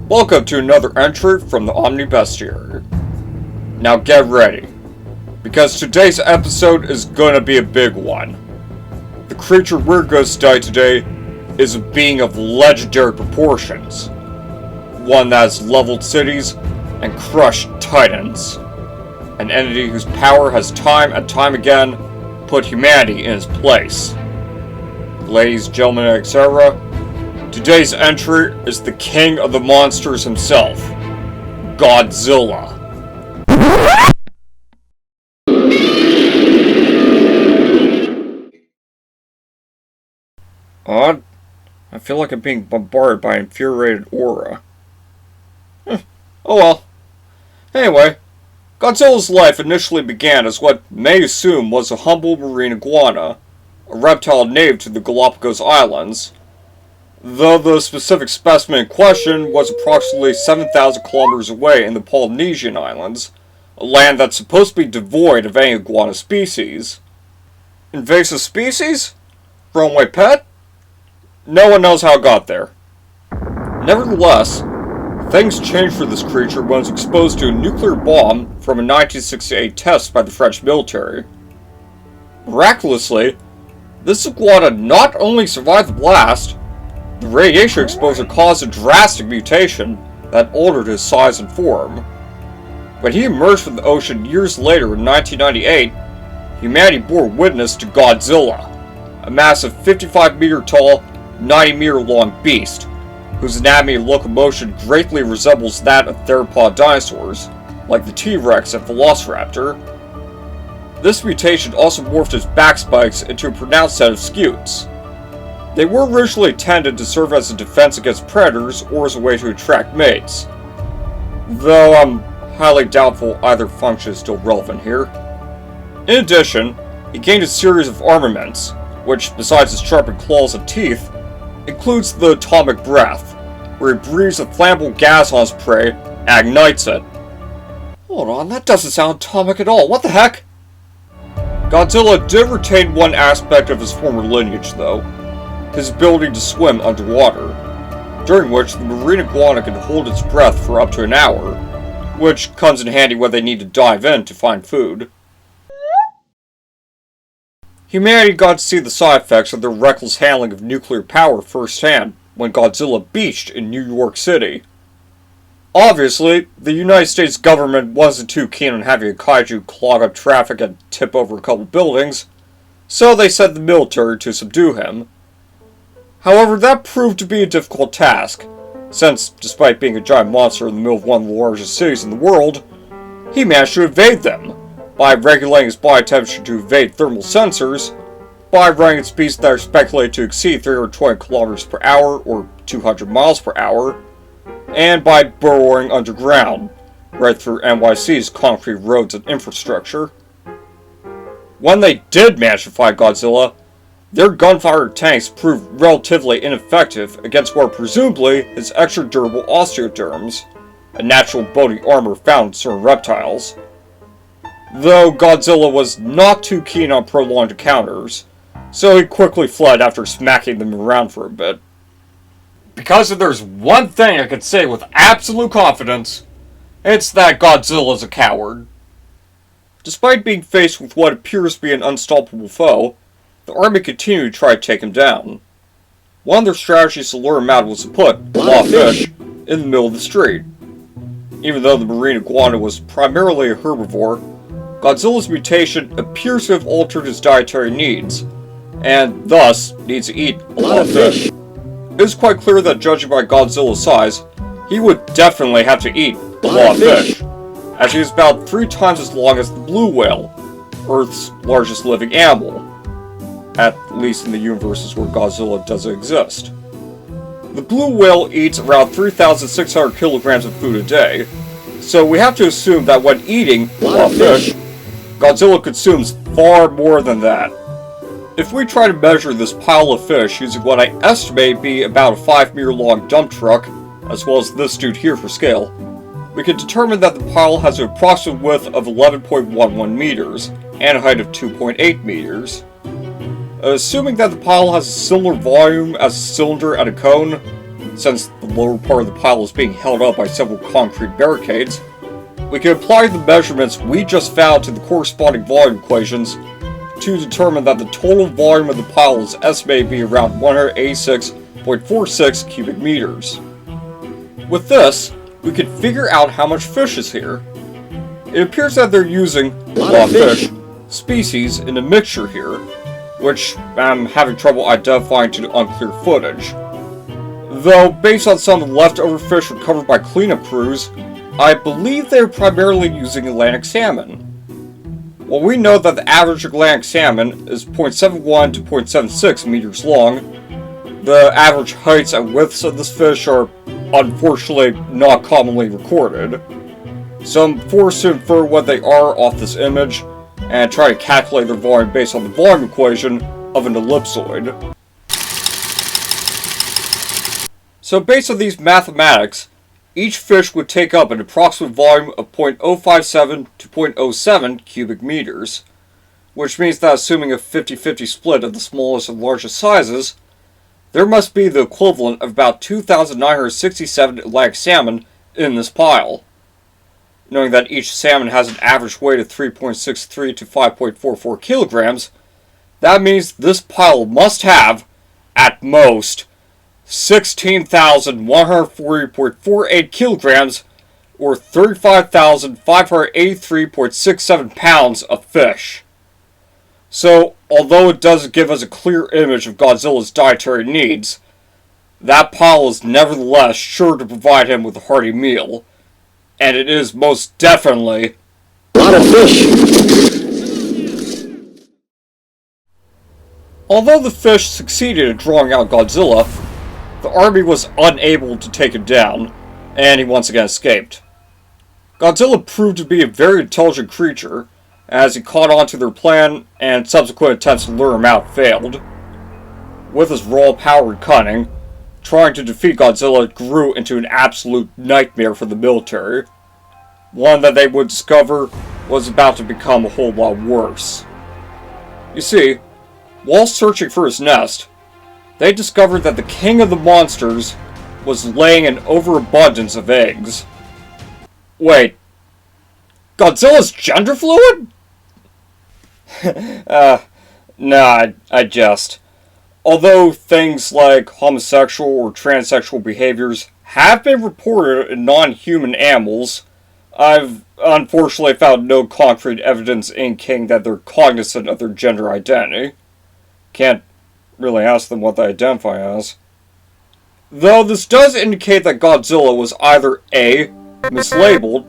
Welcome to another entry from the Omni-Bestiary. Now get ready, because today's episode is gonna be a big one. The creature we're gonna study today is a being of legendary proportions. One that has leveled cities and crushed titans. An entity whose power has time and time again put humanity in its place. Ladies, gentlemen, etc., today's entry is the king of the monsters himself, Godzilla. Odd? I feel like I'm being bombarded by an infuriated aura. Oh well. Anyway, Godzilla's life initially began as what may assume was a humble marine iguana, a reptile native to the Galapagos Islands, though the specific specimen in question was approximately 7,000 kilometers away in the Polynesian Islands, a land that's supposed to be devoid of any iguana species. Invasive species? Runaway pet? No one knows how it got there. Nevertheless, things changed for this creature when it was exposed to a nuclear bomb from a 1968 test by the French military. Miraculously, this iguana not only survived the blast, the radiation exposure caused a drastic mutation that altered his size and form. When he emerged from the ocean years later in 1998, humanity bore witness to Godzilla, a massive 55-meter tall, 90-meter long beast, whose anatomy and locomotion greatly resembles that of theropod dinosaurs, like the T-Rex and Velociraptor. This mutation also morphed his back spikes into a pronounced set of scutes. They were originally intended to serve as a defense against predators or as a way to attract mates, though I'm highly doubtful either function is still relevant here. In addition, he gained a series of armaments, which, besides his sharpened claws and teeth, includes the atomic breath, where he breathes a flammable gas on his prey and ignites it. Hold on, that doesn't sound atomic at all, what the heck? Godzilla did retain one aspect of his former lineage, though, his ability to swim underwater, during which the marine iguana can hold its breath for up to an hour, which comes in handy when they need to dive in to find food. Humanity got to see the side effects of their reckless handling of nuclear power firsthand when Godzilla beached in New York City. Obviously, the United States government wasn't too keen on having a kaiju clog up traffic and tip over a couple buildings, so they sent the military to subdue him. However, that proved to be a difficult task, since, despite being a giant monster in the middle of one of the largest cities in the world, he managed to evade them, by regulating his body temperature to evade thermal sensors, by running at speeds that are speculated to exceed 320 kilometers per hour or 200 miles per hour, and by burrowing underground, right through NYC's concrete roads and infrastructure. When they did manage to fight Godzilla, their gunfire tanks proved relatively ineffective against what are presumably his extra durable osteoderms, a natural bony armor found in certain reptiles. Though Godzilla was not too keen on prolonged encounters, so he quickly fled after smacking them around for a bit. Because if there's one thing I can say with absolute confidence, it's that Godzilla's a coward. Despite being faced with what appears to be an unstoppable foe, the army continued to try to take him down. One of their strategies to lure him out was to put raw fish in the middle of the street. Even though the marine iguana was primarily a herbivore, Godzilla's mutation appears to have altered his dietary needs, and thus needs to eat a lot of fish. It is quite clear that judging by Godzilla's size, he would definitely have to eat a lot of fish, as he is about 3 times as long as the blue whale, Earth's largest living animal, at least in the universes where Godzilla doesn't exist. The blue whale eats around 3,600 kilograms of food a day, so we have to assume that when eating raw fish, Godzilla consumes far more than that. If we try to measure this pile of fish using what I estimate be about a 5-meter long dump truck, as well as this dude here for scale, we can determine that the pile has an approximate width of 11.11 meters, and a height of 2.8 meters. Assuming that the pile has a similar volume as a cylinder and a cone, since the lower part of the pile is being held up by several concrete barricades, we can apply the measurements we just found to the corresponding volume equations to determine that the total volume of the pile is estimated to be around 186.46 cubic meters. With this, we can figure out how much fish is here. It appears that they're using a lot of fish species in the mixture here, which I'm having trouble identifying to the unclear footage. Though, based on some of the leftover fish recovered by cleanup crews, I believe they're primarily using Atlantic salmon. While we know that the average Atlantic salmon is 0.71 to 0.76 meters long, the average heights and widths of this fish are unfortunately not commonly recorded. So I'm forced to infer what they are off this image and try to calculate their volume based on the volume equation of an ellipsoid. So based on these mathematics, each fish would take up an approximate volume of 0.057 to 0.07 cubic meters, which means that assuming a 50-50 split of the smallest and largest sizes, there must be the equivalent of about 2,967 Atlantic salmon in this pile. Knowing that each salmon has an average weight of 3.63 to 5.44 kilograms, that means this pile must have, at most, 16,140.48 kilograms, or 35,583.67 pounds of fish. So, although it doesn't give us a clear image of Godzilla's dietary needs, that pile is nevertheless sure to provide him with a hearty meal, and it is most definitely a lot of fish. Although the fish succeeded in drawing out Godzilla, the army was unable to take him down, and he once again escaped. Godzilla proved to be a very intelligent creature, as he caught on to their plan, and subsequent attempts to lure him out failed. With his raw power and cunning, trying to defeat Godzilla grew into an absolute nightmare for the military, one that they would discover was about to become a whole lot worse. You see, while searching for his nest, they discovered that the king of the monsters was laying an overabundance of eggs. Wait, Godzilla's gender fluid? Nah, I jest. Although things like homosexual or transsexual behaviors have been reported in non-human animals, I've unfortunately found no concrete evidence indicating that they're cognizant of their gender identity. Can't really ask them what they identify as. Though this does indicate that Godzilla was either A, mislabeled,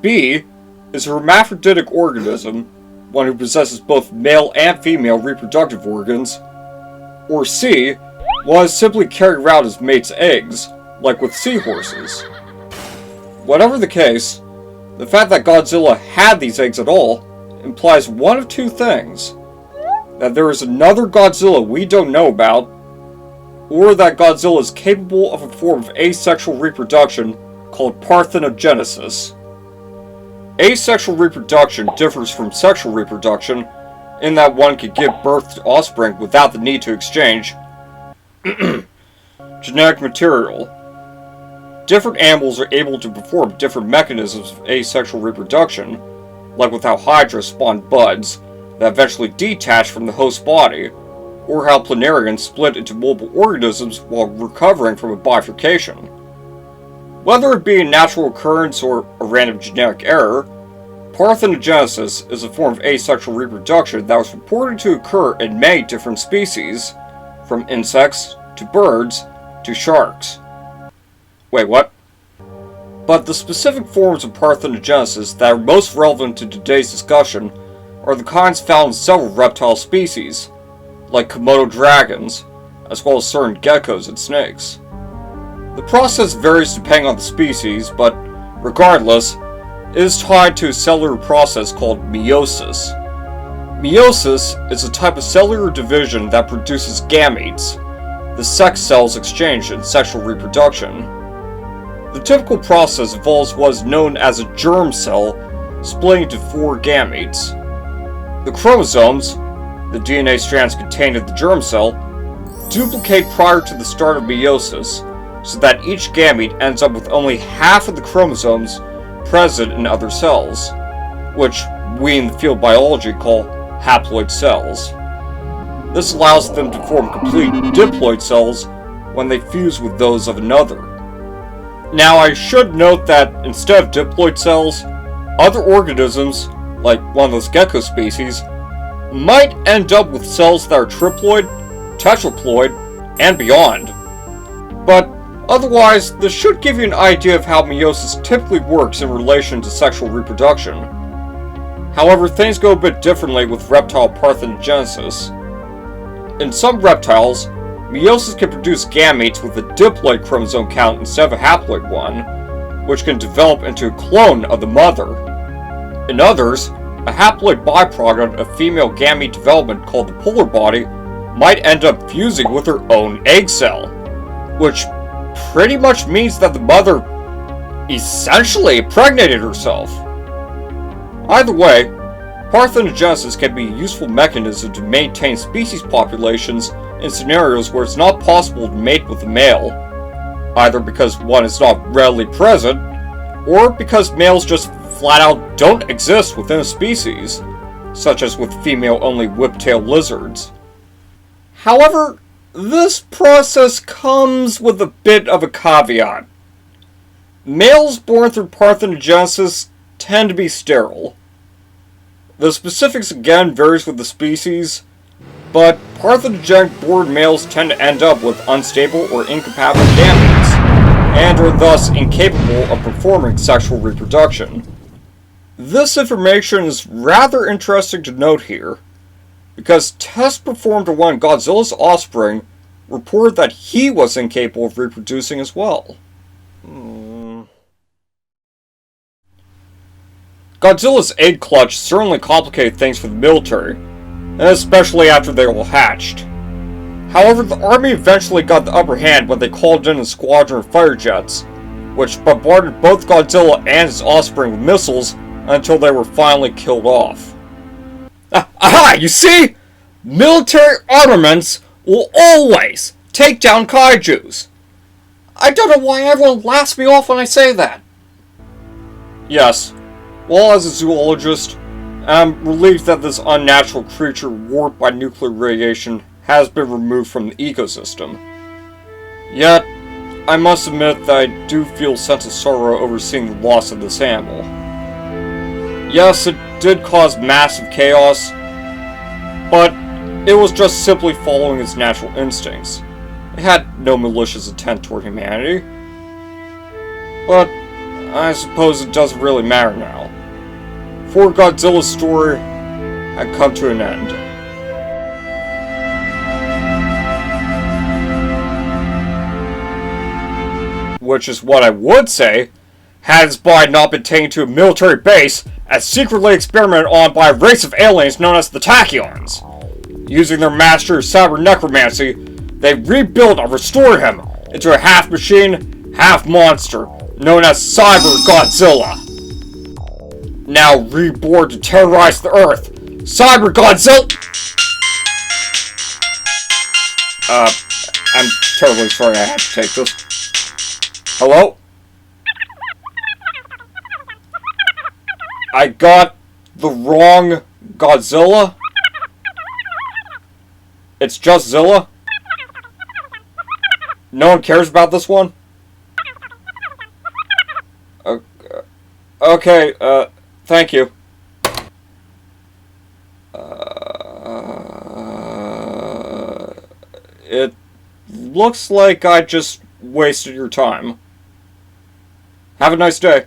B, is a hermaphroditic organism, one who possesses both male and female reproductive organs, or C, was simply carrying around his mate's eggs, like with seahorses. Whatever the case, the fact that Godzilla had these eggs at all implies one of two things: that there is another Godzilla we don't know about, or that Godzilla is capable of a form of asexual reproduction called parthenogenesis. Asexual reproduction differs from sexual reproduction in that one can give birth to offspring without the need to exchange genetic material. Different animals are able to perform different mechanisms of asexual reproduction, like with how hydra spawn buds that eventually detach from the host body, or how planarians split into multiple organisms while recovering from a bifurcation. Whether it be a natural occurrence or a random genetic error, parthenogenesis is a form of asexual reproduction that was reported to occur in many different species, from insects to birds to sharks. Wait, what? But the specific forms of parthenogenesis that are most relevant to today's discussion are the kinds found in several reptile species, like Komodo dragons, as well as certain geckos and snakes. The process varies depending on the species, but regardless, it is tied to a cellular process called meiosis. Meiosis is a type of cellular division that produces gametes, the sex cells exchanged in sexual reproduction. The typical process involves what is known as a germ cell splitting into 4 gametes. The chromosomes, the DNA strands contained in the germ cell, duplicate prior to the start of meiosis, so that each gamete ends up with only half of the chromosomes present in other cells, which we in the field of biology call haploid cells. This allows them to form complete diploid cells when they fuse with those of another. Now, I should note that instead of diploid cells, other organisms, like one of those gecko species, might end up with cells that are triploid, tetraploid, and beyond. But otherwise, this should give you an idea of how meiosis typically works in relation to sexual reproduction. However, things go a bit differently with reptile parthenogenesis. In some reptiles, meiosis can produce gametes with a diploid chromosome count instead of a haploid one, which can develop into a clone of the mother. In others, a haploid byproduct of female gamete development called the polar body might end up fusing with her own egg cell, which pretty much means that the mother essentially impregnated herself. Either way, parthenogenesis can be a useful mechanism to maintain species populations in scenarios where it's not possible to mate with a male, either because one is not readily present, or because males just flat out don't exist within a species, such as with female-only whiptail lizards. However, this process comes with a bit of a caveat. Males born through parthenogenesis tend to be sterile. The specifics again varies with the species, but parthenogenic born males tend to end up with unstable or incompatible gametes, and are thus incapable of performing sexual reproduction. This information is rather interesting to note here, because tests performed on one of Godzilla's offspring reported that he was incapable of reproducing as well. Godzilla's egg clutch certainly complicated things for the military, and especially after they all hatched. However, the army eventually got the upper hand when they called in a squadron of fighter jets, which bombarded both Godzilla and his offspring with missiles until they were finally killed off. Aha! You see? Military armaments will always take down kaijus. I don't know why everyone laughs me off when I say that. Yes. Well, as a zoologist, I'm relieved that this unnatural creature warped by nuclear radiation has been removed from the ecosystem. Yet, I must admit that I do feel a sense of sorrow over seeing the loss of this animal. Yes, it did cause massive chaos, but it was just simply following its natural instincts. It had no malicious intent toward humanity. But I suppose it doesn't really matter now. For Godzilla's story had come to an end. Which is what I would say had his body not been taken to a military base and secretly experimented on by a race of aliens known as the Tachyons. Using their master of cyber necromancy, they rebuilt and restored him into a half machine, half monster, known as Cyber Godzilla. Now reborn to terrorize the Earth, Cyber Godzilla... I'm terribly sorry I had to take this. Hello? I got the wrong Godzilla? It's just Zilla? No one cares about this one? Okay, thank you. It looks like I just wasted your time. Have a nice day.